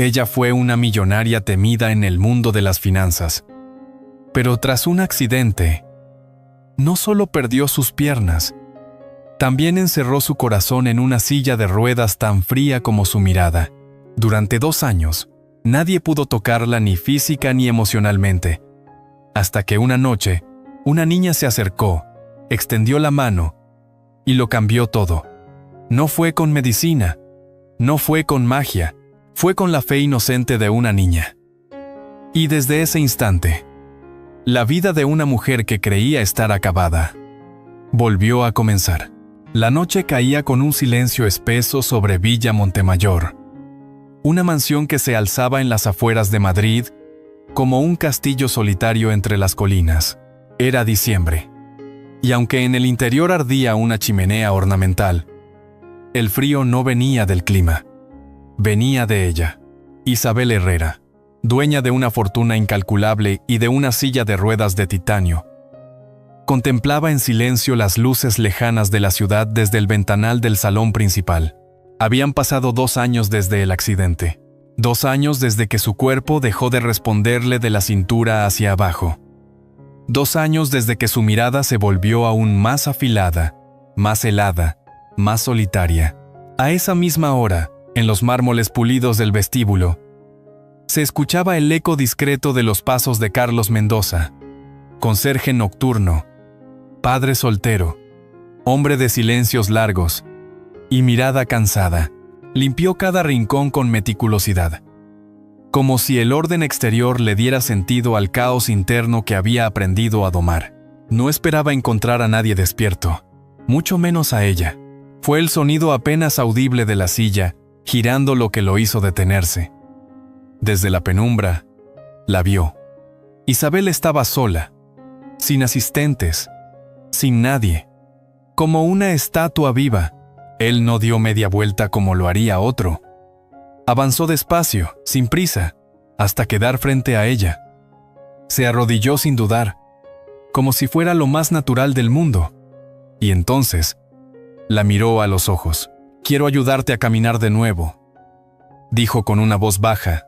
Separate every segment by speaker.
Speaker 1: Ella fue una millonaria temida en el mundo de las finanzas. Pero tras un accidente, no solo perdió sus piernas, también encerró su corazón en una silla de ruedas tan fría como su mirada. Durante 2 años, nadie pudo tocarla ni física ni emocionalmente, hasta que una noche, una niña se acercó, extendió la mano y lo cambió todo. No fue con medicina, no fue con magia, fue con la fe inocente de una niña. Y desde ese instante, la vida de una mujer que creía estar acabada volvió a comenzar. La noche caía con un silencio espeso sobre Villa Montemayor, una mansión que se alzaba en las afueras de Madrid como un castillo solitario entre las colinas. Era diciembre, y aunque en el interior ardía una chimenea ornamental, el frío no venía del clima, venía de ella. Isabel Herrera, dueña de una fortuna incalculable y de una silla de ruedas de titanio, contemplaba en silencio las luces lejanas de la ciudad desde el ventanal del salón principal. Habían pasado 2 años desde el accidente. 2 años desde que su cuerpo dejó de responderle de la cintura hacia abajo. 2 años desde que su mirada se volvió aún más afilada, más helada, más solitaria. A esa misma hora, en los mármoles pulidos del vestíbulo, se escuchaba el eco discreto de los pasos de Carlos Mendoza, conserje nocturno, padre soltero, hombre de silencios largos y mirada cansada. Limpió cada rincón con meticulosidad, como si el orden exterior le diera sentido al caos interno que había aprendido a domar. No esperaba encontrar a nadie despierto, mucho menos a ella. Fue el sonido apenas audible de la silla, girando lo que lo hizo detenerse. Desde la penumbra, la vio. Isabel estaba sola, sin asistentes, sin nadie, como una estatua viva. Él no dio media vuelta como lo haría otro. Avanzó despacio, sin prisa, hasta quedar frente a ella. Se arrodilló sin dudar, como si fuera lo más natural del mundo. Y entonces, la miró a los ojos. «Quiero ayudarte a caminar de nuevo», dijo con una voz baja,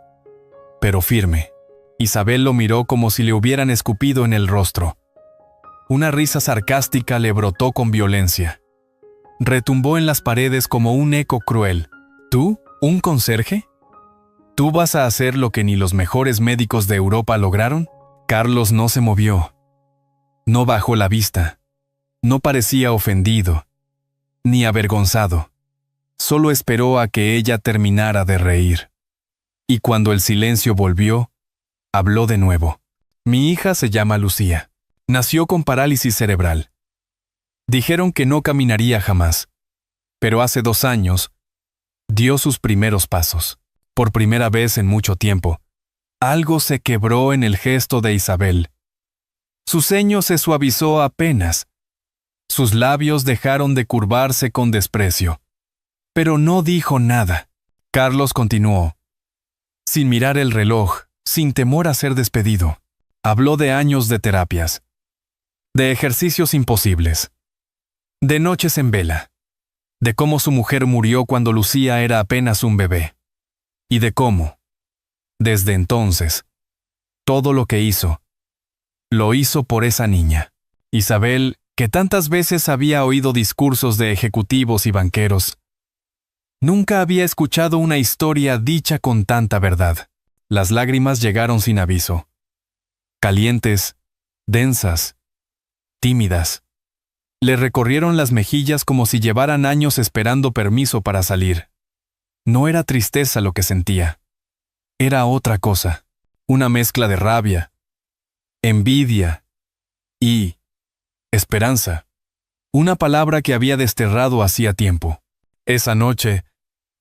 Speaker 1: pero firme. Isabel lo miró como si le hubieran escupido en el rostro. Una risa sarcástica le brotó con violencia. Retumbó en las paredes como un eco cruel. ¿Tú? ¿Un conserje? ¿Tú vas a hacer lo que ni los mejores médicos de Europa lograron? Carlos no se movió. No bajó la vista. No parecía ofendido, ni avergonzado. Solo esperó a que ella terminara de reír. Y cuando el silencio volvió, habló de nuevo. «Mi hija se llama Lucía. Nació con parálisis cerebral. Dijeron que no caminaría jamás, pero hace 2 años dio sus primeros pasos. Por primera vez en mucho tiempo, algo se quebró en el gesto de Isabel. Su ceño se suavizó apenas. Sus labios dejaron de curvarse con desprecio. Pero no dijo nada. Carlos continuó, sin mirar el reloj, sin temor a ser despedido. Habló de años de terapias, de ejercicios imposibles, de noches en vela, de cómo su mujer murió cuando Lucía era apenas un bebé, y de cómo, desde entonces, todo lo que hizo, lo hizo por esa niña. Isabel, que tantas veces había oído discursos de ejecutivos y banqueros, nunca había escuchado una historia dicha con tanta verdad. Las lágrimas llegaron sin aviso, calientes, densas, tímidas. Le recorrieron las mejillas como si llevaran años esperando permiso para salir. No era tristeza lo que sentía. Era otra cosa, una mezcla de rabia, envidia y esperanza. Una palabra que había desterrado hacía tiempo. Esa noche,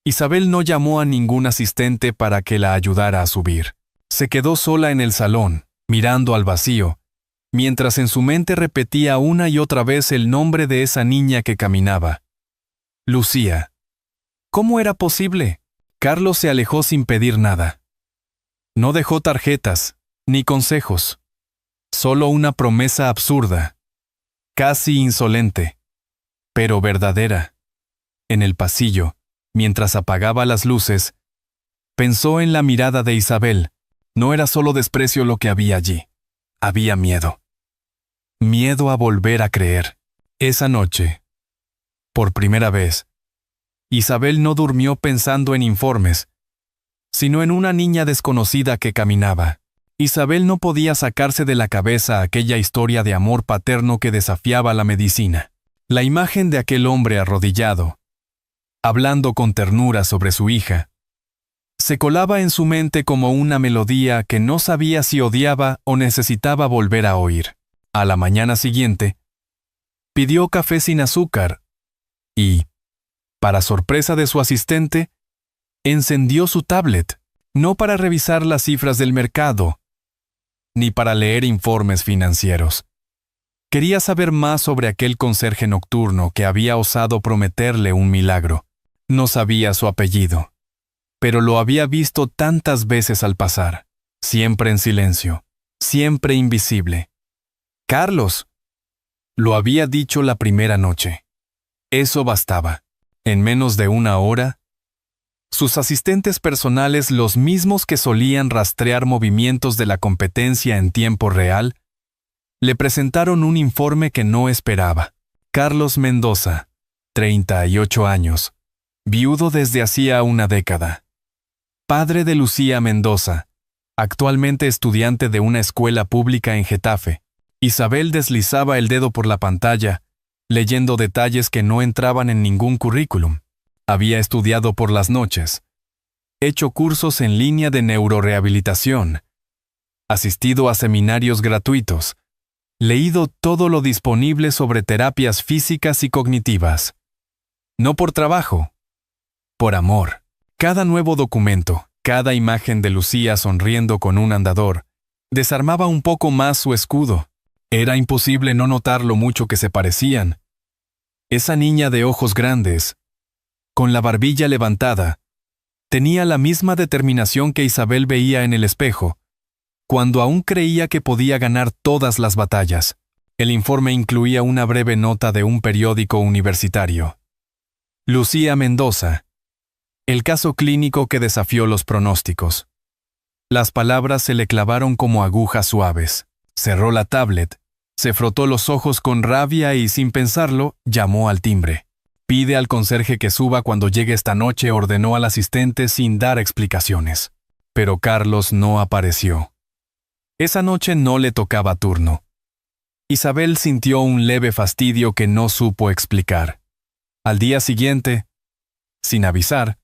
Speaker 1: Isabel no llamó a ningún asistente para que la ayudara a subir. Se quedó sola en el salón, mirando al vacío, mientras en su mente repetía una y otra vez el nombre de esa niña que caminaba. Lucía. ¿Cómo era posible? Carlos se alejó sin pedir nada. No dejó tarjetas, ni consejos. Solo una promesa absurda, casi insolente, pero verdadera. En el pasillo, mientras apagaba las luces, Pensó en la mirada de Isabel. No era solo desprecio lo que había allí. Había miedo. Miedo a volver a creer. Esa noche, por primera vez, Isabel no durmió pensando en informes, sino en una niña desconocida que caminaba. Isabel no podía sacarse de la cabeza aquella historia de amor paterno que desafiaba la medicina. La imagen de aquel hombre arrodillado, hablando con ternura sobre su hija, se colaba en su mente como una melodía que no sabía si odiaba o necesitaba volver a oír. A la mañana siguiente, pidió café sin azúcar y, para sorpresa de su asistente, encendió su tablet, no para revisar las cifras del mercado, ni para leer informes financieros. Quería saber más sobre aquel conserje nocturno que había osado prometerle un milagro. No sabía su apellido, pero lo había visto tantas veces al pasar, siempre en silencio, siempre invisible. Carlos, lo había dicho la primera noche. Eso bastaba. En menos de una hora, sus asistentes personales, los mismos que solían rastrear movimientos de la competencia en tiempo real, le presentaron un informe que no esperaba. Carlos Mendoza, 38 años, viudo desde hacía una década. Padre de Lucía Mendoza, actualmente estudiante de una escuela pública en Getafe. Isabel deslizaba el dedo por la pantalla, leyendo detalles que no entraban en ningún currículum. Había estudiado por las noches, hecho cursos en línea de neurorehabilitación, asistido a seminarios gratuitos, leído todo lo disponible sobre terapias físicas y cognitivas. No por trabajo, por amor. Cada nuevo documento, cada imagen de Lucía sonriendo con un andador, desarmaba un poco más su escudo. Era imposible no notar lo mucho que se parecían. Esa niña de ojos grandes, con la barbilla levantada, tenía la misma determinación que Isabel veía en el espejo, cuando aún creía que podía ganar todas las batallas. El informe incluía una breve nota de un periódico universitario. Lucía Mendoza, el caso clínico que desafió los pronósticos. Las palabras se le clavaron como agujas suaves. Cerró la tablet, se frotó los ojos con rabia y, sin pensarlo, llamó al timbre. «Pide al conserje que suba cuando llegue esta noche», ordenó al asistente sin dar explicaciones. Pero Carlos no apareció. Esa noche no le tocaba turno. Isabel sintió un leve fastidio que no supo explicar. Al día siguiente, sin avisar,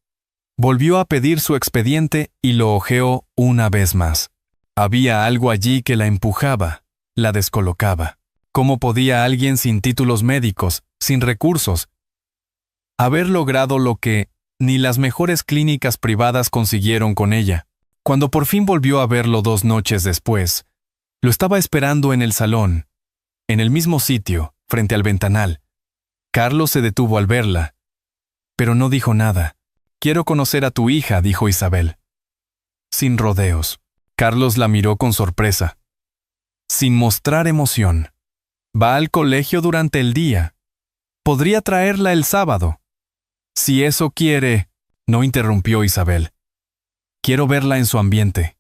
Speaker 1: volvió a pedir su expediente y lo hojeó una vez más. Había algo allí que la empujaba, la descolocaba. ¿Cómo podía alguien sin títulos médicos, sin recursos, haber logrado lo que ni las mejores clínicas privadas consiguieron con ella? Cuando por fin volvió a verlo 2 noches después, lo estaba esperando en el salón, en el mismo sitio, frente al ventanal. Carlos se detuvo al verla, pero no dijo nada. «Quiero conocer a tu hija», dijo Isabel. Sin rodeos. Carlos la miró con sorpresa, sin mostrar emoción. «Va al colegio durante el día. Podría traerla el sábado». «Si eso quiere», no interrumpió Isabel. «Quiero verla en su ambiente.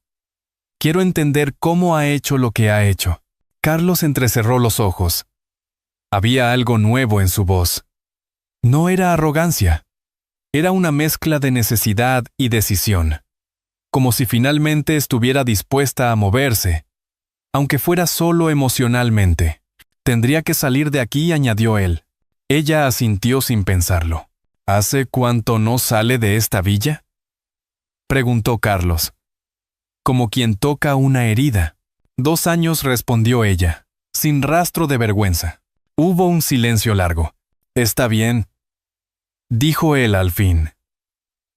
Speaker 1: Quiero entender cómo ha hecho lo que ha hecho». Carlos entrecerró los ojos. Había algo nuevo en su voz. No era arrogancia. Era una mezcla de necesidad y decisión. Como si finalmente estuviera dispuesta a moverse, aunque fuera solo emocionalmente. «Tendría que salir de aquí», añadió él. Ella asintió sin pensarlo. «¿Hace cuánto no sale de esta villa?», preguntó Carlos, como quien toca una herida. 2 años, respondió ella, sin rastro de vergüenza. Hubo un silencio largo. «Está bien», dijo él al fin.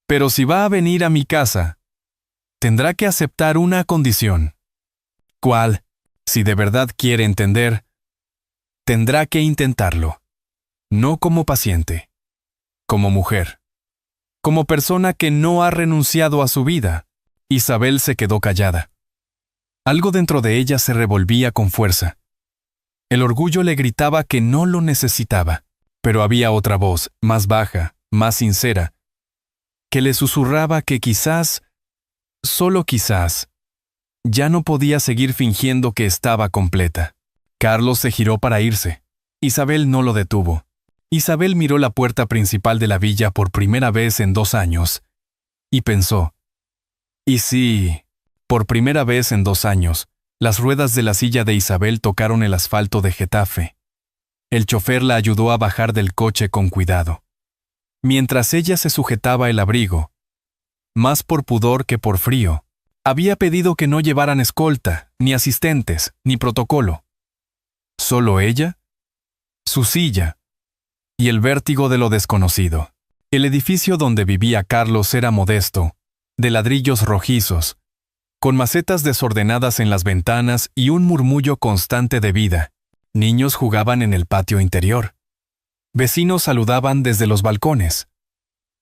Speaker 1: «Pero si va a venir a mi casa, tendrá que aceptar una condición». «¿Cuál?». «Si de verdad quiere entender, tendrá que intentarlo. No como paciente, como mujer, como persona que no ha renunciado a su vida». Isabel se quedó callada. Algo dentro de ella se revolvía con fuerza. El orgullo le gritaba que no lo necesitaba, pero había otra voz, más baja, más sincera, que le susurraba que quizás Solo quizás. Ya no podía seguir fingiendo que estaba completa. Carlos se giró para irse. Isabel no lo detuvo. Isabel miró la puerta principal de la villa por primera vez en 2 años y pensó, ¿y si, por primera vez en 2 años, las ruedas de la silla de Isabel tocaron el asfalto de Getafe? El chofer la ayudó a bajar del coche con cuidado. Mientras ella se sujetaba el abrigo, más por pudor que por frío, había pedido que no llevaran escolta, ni asistentes, ni protocolo. Solo ella, su silla y el vértigo de lo desconocido. El edificio donde vivía Carlos era modesto, de ladrillos rojizos, con macetas desordenadas en las ventanas y un murmullo constante de vida. Niños jugaban en el patio interior. Vecinos saludaban desde los balcones.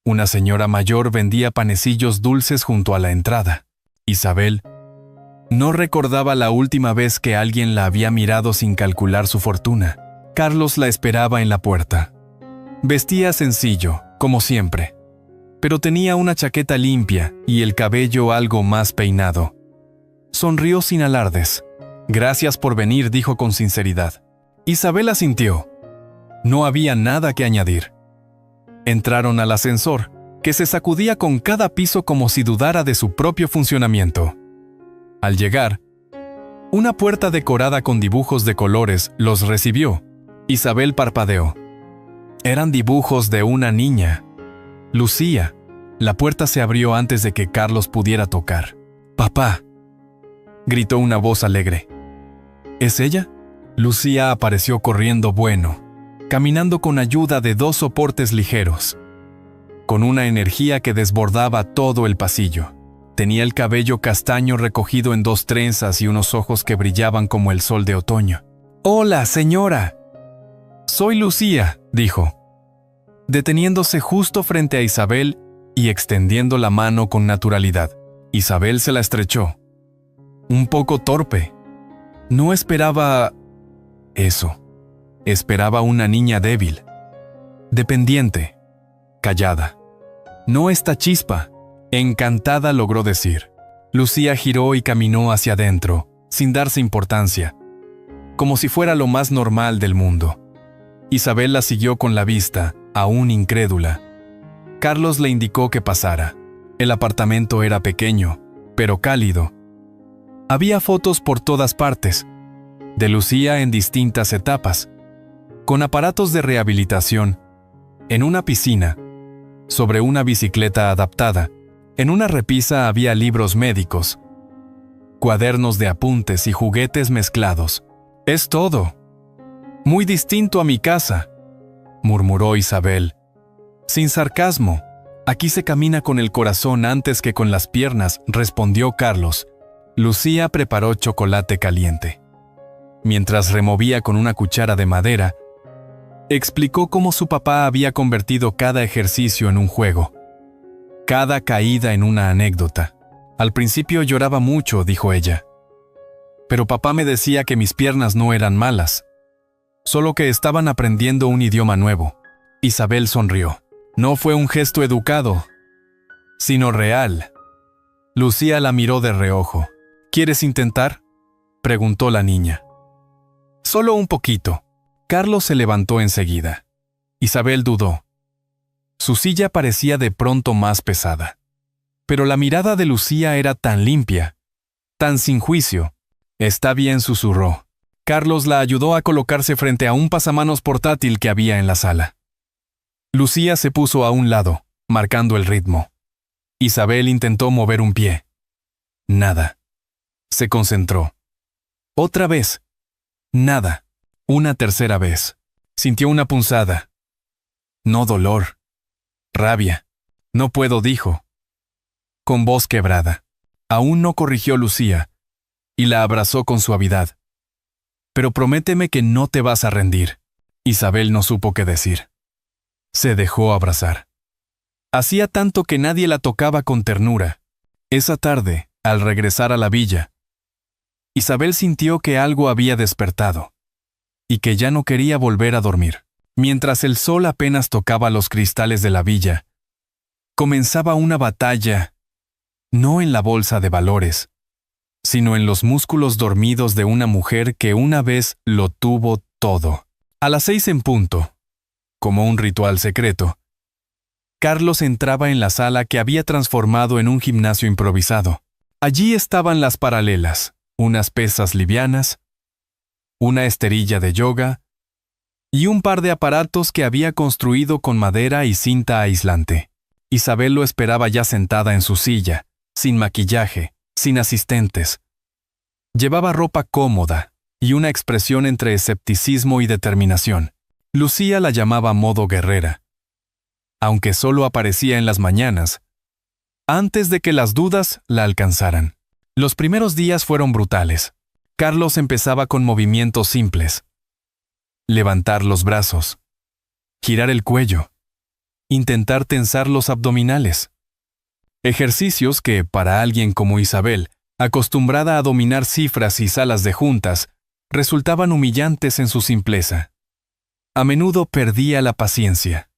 Speaker 1: Una señora mayor vendía panecillos dulces junto a la entrada. Isabel no recordaba la última vez que alguien la había mirado sin calcular su fortuna. Carlos la esperaba en la puerta. Vestía sencillo, como siempre, pero tenía una chaqueta limpia y el cabello algo más peinado. Sonrió sin alardes. «Gracias por venir», dijo con sinceridad. Isabel asintió. No había nada que añadir. Entraron al ascensor, que se sacudía con cada piso como si dudara de su propio funcionamiento. Al llegar, una puerta decorada con dibujos de colores los recibió. Isabel parpadeó. Eran dibujos de una niña. Lucía. La puerta se abrió antes de que Carlos pudiera tocar. «¡Papá!», gritó una voz alegre. ¿Es ella? Lucía apareció corriendo caminando con ayuda de 2 soportes ligeros, con una energía que desbordaba todo el pasillo. Tenía el cabello castaño recogido en 2 trenzas y unos ojos que brillaban como el sol de otoño. «¡Hola, señora!». «Soy Lucía», dijo, deteniéndose justo frente a Isabel y extendiendo la mano con naturalidad. Isabel se la estrechó. Un poco torpe. No esperaba eso. Esperaba una niña débil, dependiente, callada. «No esta chispa», encantada logró decir. Lucía giró y caminó hacia adentro, sin darse importancia, como si fuera lo más normal del mundo. Isabel la siguió con la vista, aún incrédula. Carlos le indicó que pasara. El apartamento era pequeño, pero cálido. Había fotos por todas partes, de Lucía en distintas etapas, con aparatos de rehabilitación, en una piscina, sobre una bicicleta adaptada. En una repisa había libros médicos, cuadernos de apuntes y juguetes mezclados. «Es todo. Muy distinto a mi casa», murmuró Isabel. Sin sarcasmo. «Aquí se camina con el corazón antes que con las piernas», respondió Carlos. Lucía preparó chocolate caliente. Mientras removía con una cuchara de madera, explicó cómo su papá había convertido cada ejercicio en un juego, cada caída en una anécdota. «Al principio lloraba mucho», dijo ella. «Pero papá me decía que mis piernas no eran malas, solo que estaban aprendiendo un idioma nuevo». Isabel sonrió. No fue un gesto educado, sino real. Lucía la miró de reojo. «¿Quieres intentar?», preguntó la niña. «Solo un poquito». Carlos se levantó enseguida. Isabel dudó. Su silla parecía de pronto más pesada. Pero la mirada de Lucía era tan limpia, tan sin juicio. «Está bien», susurró. Carlos la ayudó a colocarse frente a un pasamanos portátil que había en la sala. Lucía se puso a un lado, marcando el ritmo. Isabel intentó mover un pie. Nada. Se concentró. Otra vez. Nada. Una tercera vez. Sintió una punzada. No dolor. Rabia. «No puedo», dijo, con voz quebrada. Aún no corrigió Lucía, y la abrazó con suavidad. «Pero prométeme que no te vas a rendir». Isabel no supo qué decir. Se dejó abrazar. Hacía tanto que nadie la tocaba con ternura. Esa tarde, al regresar a la villa, Isabel sintió que algo había despertado y que ya no quería volver a dormir. Mientras el sol apenas tocaba los cristales de la villa, comenzaba una batalla no en la bolsa de valores, sino en los músculos dormidos de una mujer que una vez lo tuvo todo. A las 6 en punto, como un ritual secreto, Carlos entraba en la sala que había transformado en un gimnasio improvisado. Allí estaban las paralelas, unas pesas livianas, una esterilla de yoga y un par de aparatos que había construido con madera y cinta aislante. Isabel lo esperaba ya sentada en su silla, sin maquillaje, sin asistentes. Llevaba ropa cómoda y una expresión entre escepticismo y determinación. Lucía la llamaba modo guerrera, aunque solo aparecía en las mañanas, antes de que las dudas la alcanzaran. Los primeros días fueron brutales. Carlos empezaba con movimientos simples. Levantar los brazos, girar el cuello, intentar tensar los abdominales. Ejercicios que, para alguien como Isabel, acostumbrada a dominar cifras y salas de juntas, resultaban humillantes en su simpleza. A menudo perdía la paciencia.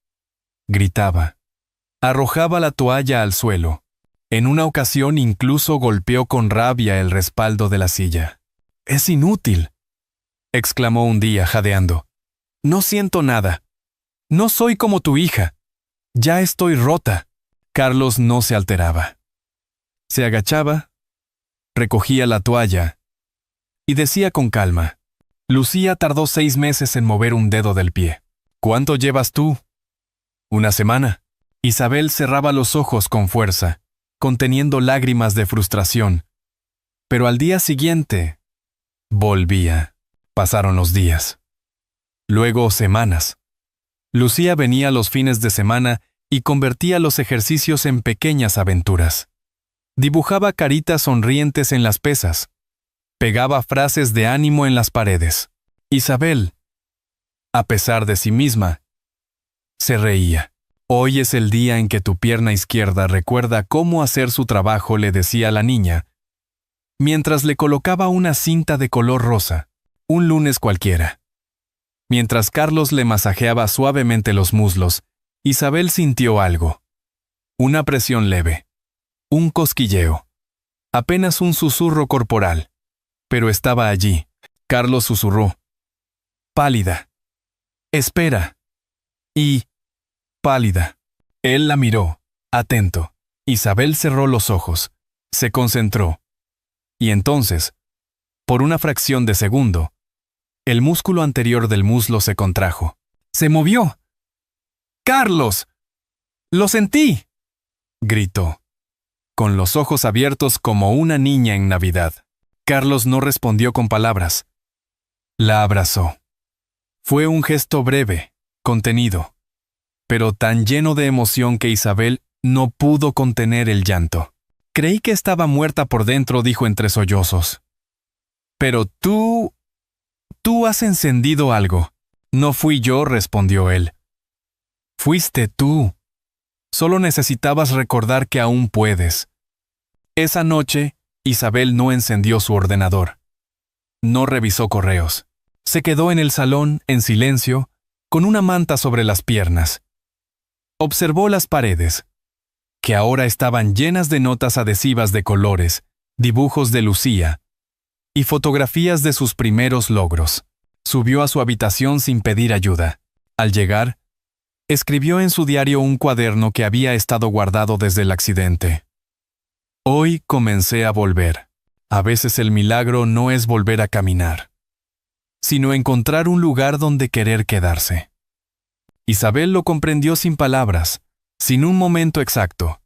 Speaker 1: Gritaba. Arrojaba la toalla al suelo. En una ocasión incluso golpeó con rabia el respaldo de la silla. «Es inútil», exclamó un día jadeando. «No siento nada. No soy como tu hija. Ya estoy rota». Carlos no se alteraba. Se agachaba, recogía la toalla y decía con calma. Lucía tardó 6 meses en mover un dedo del pie. «¿Cuánto llevas tú?» «1 semana». Isabel cerraba los ojos con fuerza, conteniendo lágrimas de frustración. Pero al día siguiente, volvía. Pasaron los días. Luego semanas. Lucía venía los fines de semana y convertía los ejercicios en pequeñas aventuras. Dibujaba caritas sonrientes en las pesas. Pegaba frases de ánimo en las paredes. Isabel, a pesar de sí misma, se reía. «Hoy es el día en que tu pierna izquierda recuerda cómo hacer su trabajo», le decía la niña, mientras le colocaba una cinta de color rosa, un lunes cualquiera. Mientras Carlos le masajeaba suavemente los muslos, Isabel sintió algo. Una presión leve. Un cosquilleo. Apenas un susurro corporal. Pero estaba allí. Carlos susurró. «Pálida. Espera». Y, pálida. Él la miró, atento. Isabel cerró los ojos. Se concentró. Y entonces, por una fracción de segundo, el músculo anterior del muslo se contrajo. ¡Se movió! «¡Carlos! ¡Lo sentí!», gritó, con los ojos abiertos como una niña en Navidad. Carlos no respondió con palabras. La abrazó. Fue un gesto breve, contenido, pero tan lleno de emoción que Isabel no pudo contener el llanto. «Creí que estaba muerta por dentro», dijo entre sollozos. «Pero tú has encendido algo». «No fui yo», respondió él. «Fuiste tú. Solo necesitabas recordar que aún puedes». Esa noche, Isabel no encendió su ordenador. No revisó correos. Se quedó en el salón, en silencio, con una manta sobre las piernas. Observó las paredes, que ahora estaban llenas de notas adhesivas de colores, dibujos de Lucía y fotografías de sus primeros logros. Subió a su habitación sin pedir ayuda. Al llegar, escribió en su diario un cuaderno que había estado guardado desde el accidente. «Hoy comencé a volver. A veces el milagro no es volver a caminar, sino encontrar un lugar donde querer quedarse». Isabel lo comprendió sin palabras, sin un momento exacto.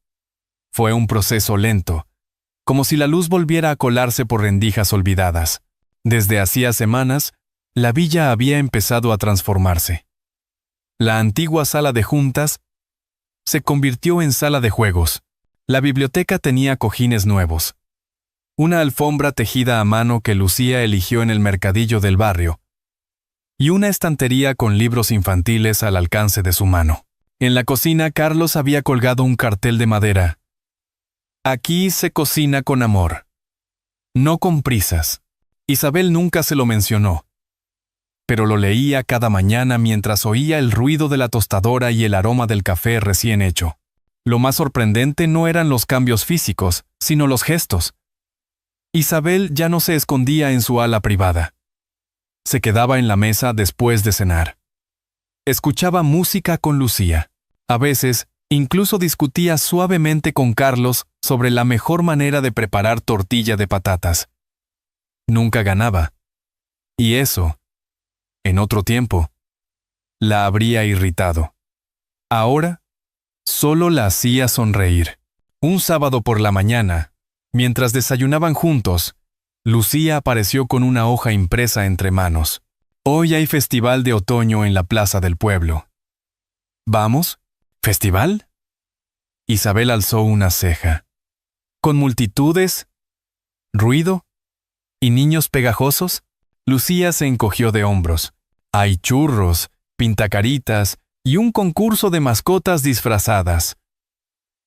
Speaker 1: Fue un proceso lento, como si la luz volviera a colarse por rendijas olvidadas. Desde hacía semanas, la villa había empezado a transformarse. La antigua sala de juntas se convirtió en sala de juegos. La biblioteca tenía cojines nuevos. Una alfombra tejida a mano que Lucía eligió en el mercadillo del barrio. Y una estantería con libros infantiles al alcance de su mano. En la cocina, Carlos había colgado un cartel de madera. «Aquí se cocina con amor. No con prisas». Isabel nunca se lo mencionó, pero lo leía cada mañana mientras oía el ruido de la tostadora y el aroma del café recién hecho. Lo más sorprendente no eran los cambios físicos, sino los gestos. Isabel ya no se escondía en su ala privada. Se quedaba en la mesa después de cenar. Escuchaba música con Lucía. A veces, incluso discutía suavemente con Carlos sobre la mejor manera de preparar tortilla de patatas. Nunca ganaba. Y eso, en otro tiempo, la habría irritado. Ahora, solo la hacía sonreír. Un sábado por la mañana, mientras desayunaban juntos, Lucía apareció con una hoja impresa entre manos. Hoy hay festival de otoño en la plaza del pueblo. ¿Vamos? ¿Festival? Isabel alzó una ceja. ¿Con multitudes, ruido y niños pegajosos? Lucía se encogió de hombros. Hay churros, pintacaritas y un concurso de mascotas disfrazadas.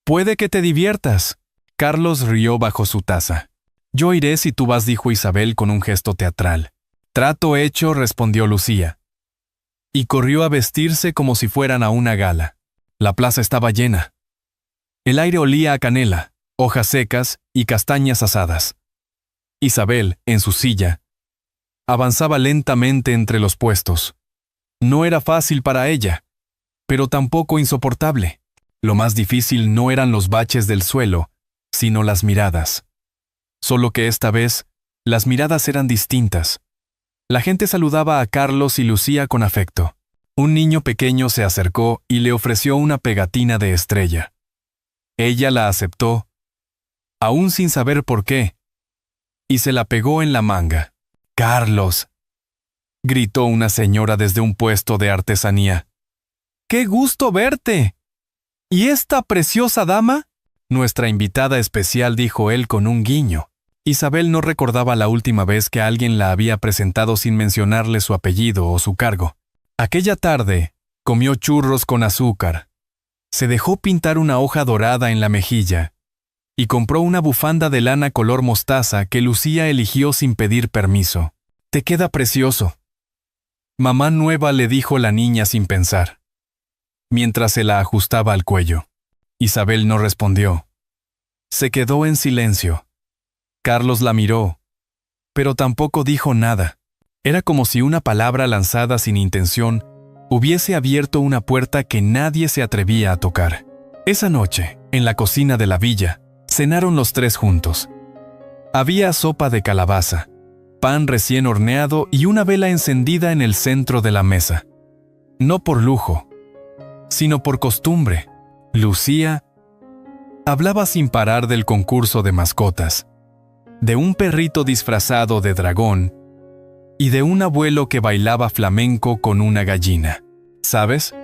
Speaker 1: Puede que te diviertas. Carlos rió bajo su taza. Yo iré si tú vas, dijo Isabel con un gesto teatral. Trato hecho, respondió Lucía. Y corrió a vestirse como si fueran a una gala. La plaza estaba llena. El aire olía a canela, hojas secas y castañas asadas. Isabel, en su silla, avanzaba lentamente entre los puestos. No era fácil para ella, pero tampoco insoportable. Lo más difícil no eran los baches del suelo, sino las miradas. Solo que esta vez, las miradas eran distintas. La gente saludaba a Carlos y Lucía con afecto. Un niño pequeño se acercó y le ofreció una pegatina de estrella. Ella la aceptó, aún sin saber por qué, y se la pegó en la manga. «¡Carlos!», gritó una señora desde un puesto de artesanía. «¡Qué gusto verte! ¿Y esta preciosa dama?», nuestra invitada especial, dijo él con un guiño. Isabel no recordaba la última vez que alguien la había presentado sin mencionarle su apellido o su cargo. Aquella tarde, comió churros con azúcar. Se dejó pintar una hoja dorada en la mejilla y compró una bufanda de lana color mostaza que Lucía eligió sin pedir permiso. «Te queda precioso», mamá nueva, le dijo la niña sin pensar, mientras se la ajustaba al cuello. Isabel no respondió. Se quedó en silencio. Carlos la miró, pero tampoco dijo nada. Era como si una palabra lanzada sin intención hubiese abierto una puerta que nadie se atrevía a tocar. Esa noche, en la cocina de la villa, cenaron los tres juntos. Había sopa de calabaza, pan recién horneado y una vela encendida en el centro de la mesa. No por lujo, sino por costumbre. Lucía hablaba sin parar del concurso de mascotas, de un perrito disfrazado de dragón y de un abuelo que bailaba flamenco con una gallina. «¿Sabes?»,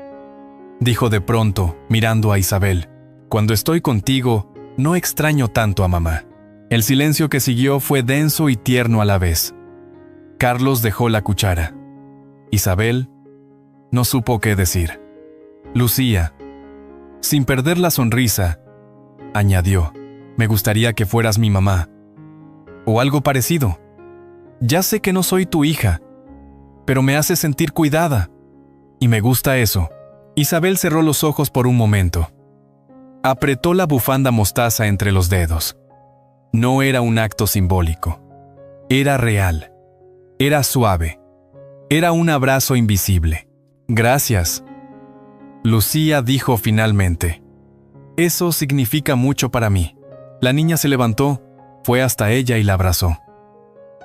Speaker 1: dijo de pronto, mirando a Isabel. «Cuando estoy contigo, no extraño tanto a mamá». El silencio que siguió fue denso y tierno a la vez. Carlos dejó la cuchara. Isabel no supo qué decir. Lucía, sin perder la sonrisa, añadió: «Me gustaría que fueras mi mamá, o algo parecido. Ya sé que no soy tu hija, pero me hace sentir cuidada, y me gusta eso». Isabel cerró los ojos por un momento. Apretó la bufanda mostaza entre los dedos. No era un acto simbólico. Era real. Era suave. Era un abrazo invisible. «Gracias», Lucía dijo finalmente. «Eso significa mucho para mí». La niña se levantó, fue hasta ella y la abrazó.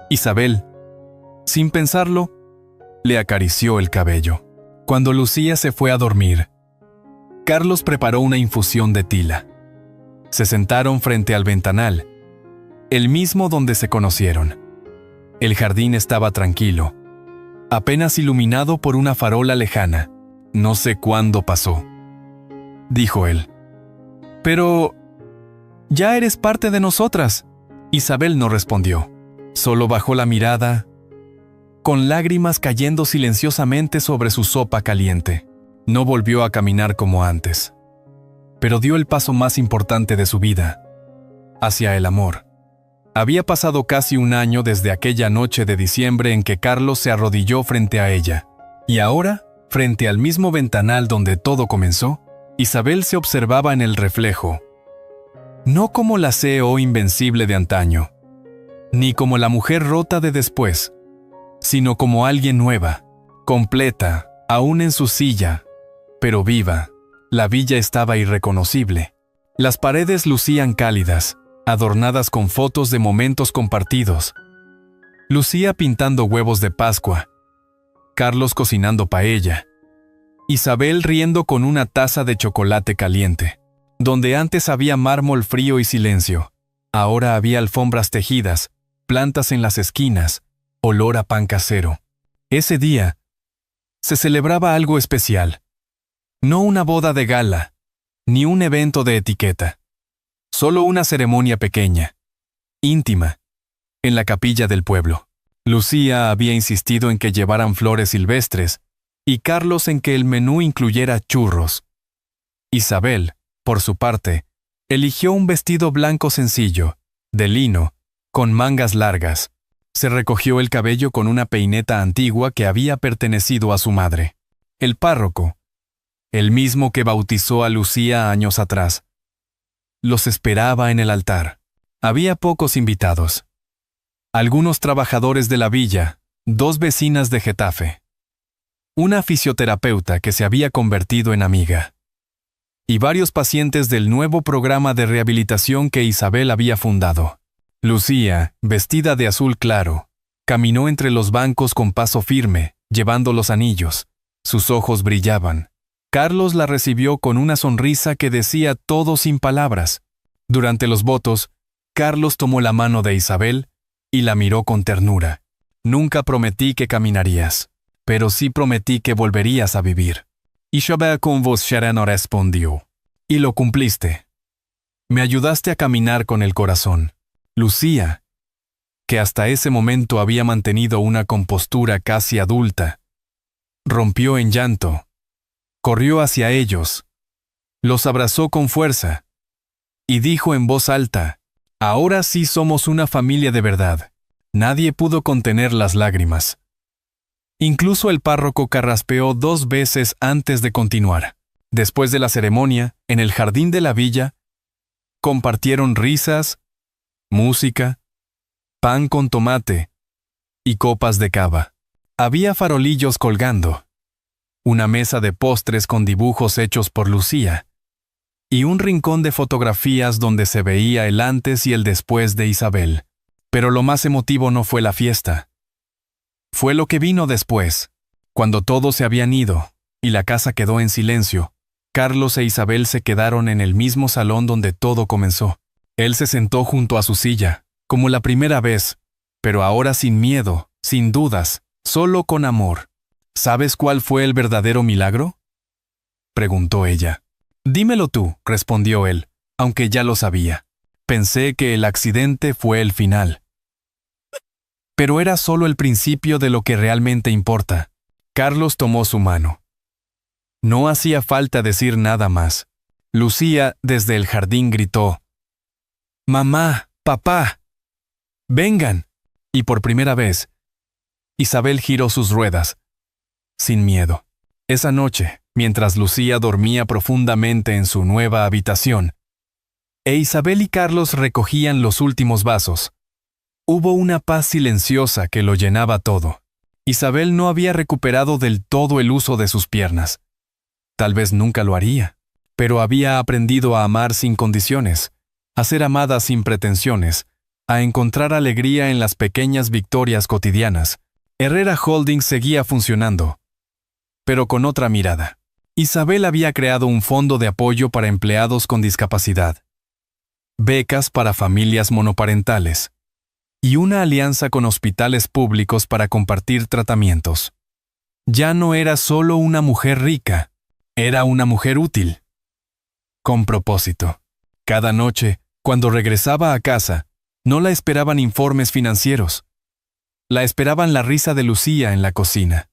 Speaker 1: Isabel, sin pensarlo, le acarició el cabello. Cuando Lucía se fue a dormir, Carlos preparó una infusión de tila. Se sentaron frente al ventanal, el mismo donde se conocieron. El jardín estaba tranquilo, apenas iluminado por una farola lejana. «No sé cuándo pasó», dijo él. «Pero ya eres parte de nosotras». Isabel no respondió. Solo bajó la mirada, con lágrimas cayendo silenciosamente sobre su sopa caliente. No volvió a caminar como antes, pero dio el paso más importante de su vida, hacia el amor. Había pasado casi un año desde aquella noche de diciembre en que Carlos se arrodilló frente a ella. Y ahora, frente al mismo ventanal donde todo comenzó, Isabel se observaba en el reflejo, no como la CEO invencible de antaño, ni como la mujer rota de después, sino como alguien nueva, completa, aún en su silla, pero viva. La villa estaba irreconocible. Las paredes lucían cálidas, adornadas con fotos de momentos compartidos. Lucía pintando huevos de Pascua, Carlos cocinando paella, Isabel riendo con una taza de chocolate caliente. Donde antes había mármol frío y silencio, ahora había alfombras tejidas, plantas en las esquinas, olor a pan casero. Ese día se celebraba algo especial. No una boda de gala, ni un evento de etiqueta. Solo una ceremonia pequeña, íntima, en la capilla del pueblo. Lucía había insistido en que llevaran flores silvestres y Carlos en que el menú incluyera churros. Isabel, por su parte, eligió un vestido blanco sencillo, de lino, con mangas largas. Se recogió el cabello con una peineta antigua que había pertenecido a su madre. El párroco, el mismo que bautizó a Lucía años atrás, los esperaba en el altar. Había pocos invitados. Algunos trabajadores de la villa, 2 vecinas de Getafe, una fisioterapeuta que se había convertido en amiga, y varios pacientes del nuevo programa de rehabilitación que Isabel había fundado. Lucía, vestida de azul claro, caminó entre los bancos con paso firme, llevando los anillos. Sus ojos brillaban. Carlos la recibió con una sonrisa que decía todo sin palabras. Durante los votos, Carlos tomó la mano de Isabel y la miró con ternura. Nunca prometí que caminarías, pero sí prometí que volverías a vivir. Isabel con voz serena respondió. Y lo cumpliste. Me ayudaste a caminar con el corazón. Lucía, que hasta ese momento había mantenido una compostura casi adulta, rompió en llanto. Corrió hacia ellos, los abrazó con fuerza y dijo en voz alta, «Ahora sí somos una familia de verdad». Nadie pudo contener las lágrimas. Incluso el párroco carraspeó 2 veces antes de continuar. Después de la ceremonia, en el jardín de la villa, compartieron risas, música, pan con tomate y copas de cava. Había farolillos colgando, una mesa de postres con dibujos hechos por Lucía, y un rincón de fotografías donde se veía el antes y el después de Isabel. Pero lo más emotivo no fue la fiesta. Fue lo que vino después, cuando todos se habían ido, y la casa quedó en silencio. Carlos e Isabel se quedaron en el mismo salón donde todo comenzó. Él se sentó junto a su silla, como la primera vez, pero ahora sin miedo, sin dudas, solo con amor. ¿Sabes cuál fue el verdadero milagro?, preguntó ella. Dímelo tú, respondió él, aunque ya lo sabía. Pensé que el accidente fue el final. Pero era solo el principio de lo que realmente importa. Carlos tomó su mano. No hacía falta decir nada más. Lucía, desde el jardín, gritó: «Mamá, papá, vengan». Y por primera vez, Isabel giró sus ruedas, sin miedo. Esa noche, mientras Lucía dormía profundamente en su nueva habitación, e Isabel y Carlos recogían los últimos vasos, hubo una paz silenciosa que lo llenaba todo. Isabel no había recuperado del todo el uso de sus piernas. Tal vez nunca lo haría, pero había aprendido a amar sin condiciones, a ser amada sin pretensiones, a encontrar alegría en las pequeñas victorias cotidianas. Herrera Holdings seguía funcionando, pero con otra mirada. Isabel había creado un fondo de apoyo para empleados con discapacidad, becas para familias monoparentales y una alianza con hospitales públicos para compartir tratamientos. Ya no era solo una mujer rica, era una mujer útil, con propósito. Cada noche, cuando regresaba a casa, no la esperaban informes financieros. La esperaban la risa de Lucía en la cocina,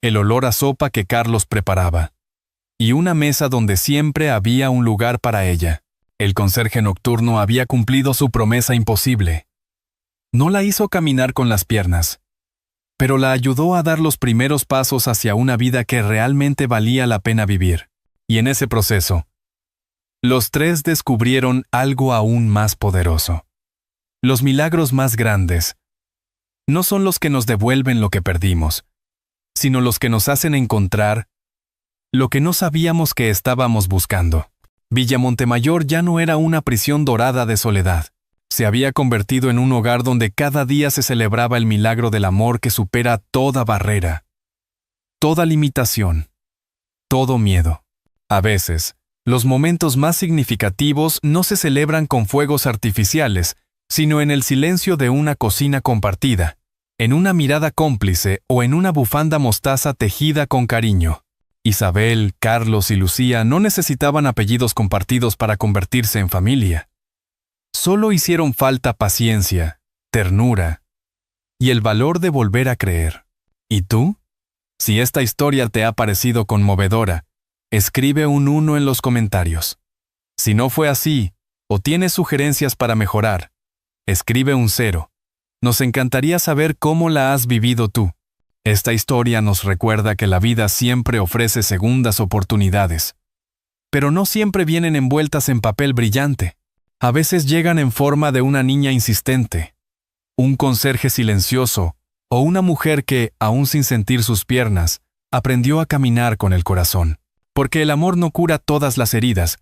Speaker 1: el olor a sopa que Carlos preparaba, y una mesa donde siempre había un lugar para ella. El conserje nocturno había cumplido su promesa imposible. No la hizo caminar con las piernas, pero la ayudó a dar los primeros pasos hacia una vida que realmente valía la pena vivir. Y en ese proceso, los tres descubrieron algo aún más poderoso. Los milagros más grandes no son los que nos devuelven lo que perdimos, sino los que nos hacen encontrar lo que no sabíamos que estábamos buscando. Villa Montemayor ya no era una prisión dorada de soledad. Se había convertido en un hogar donde cada día se celebraba el milagro del amor que supera toda barrera, toda limitación, todo miedo. A veces, los momentos más significativos no se celebran con fuegos artificiales, sino en el silencio de una cocina compartida, en una mirada cómplice o en una bufanda mostaza tejida con cariño. Isabel, Carlos y Lucía no necesitaban apellidos compartidos para convertirse en familia. Solo hicieron falta paciencia, ternura y el valor de volver a creer. ¿Y tú? Si esta historia te ha parecido conmovedora, escribe un 1 en los comentarios. Si no fue así, o tienes sugerencias para mejorar, escribe un 0. Nos encantaría saber cómo la has vivido tú. Esta historia nos recuerda que la vida siempre ofrece segundas oportunidades, pero no siempre vienen envueltas en papel brillante. A veces llegan en forma de una niña insistente, un conserje silencioso o una mujer que, aún sin sentir sus piernas, aprendió a caminar con el corazón. Porque el amor no cura todas las heridas,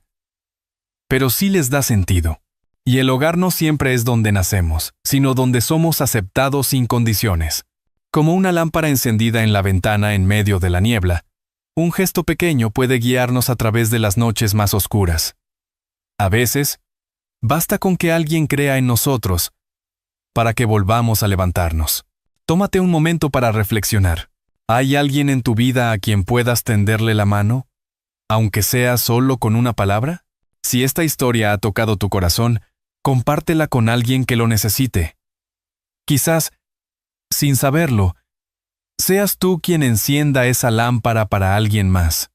Speaker 1: pero sí les da sentido. Y el hogar no siempre es donde nacemos, sino donde somos aceptados sin condiciones. Como una lámpara encendida en la ventana en medio de la niebla, un gesto pequeño puede guiarnos a través de las noches más oscuras. A veces, basta con que alguien crea en nosotros para que volvamos a levantarnos. Tómate un momento para reflexionar. ¿Hay alguien en tu vida a quien puedas tenderle la mano, aunque sea solo con una palabra? Si esta historia ha tocado tu corazón, compártela con alguien que lo necesite. Quizás, sin saberlo, seas tú quien encienda esa lámpara para alguien más.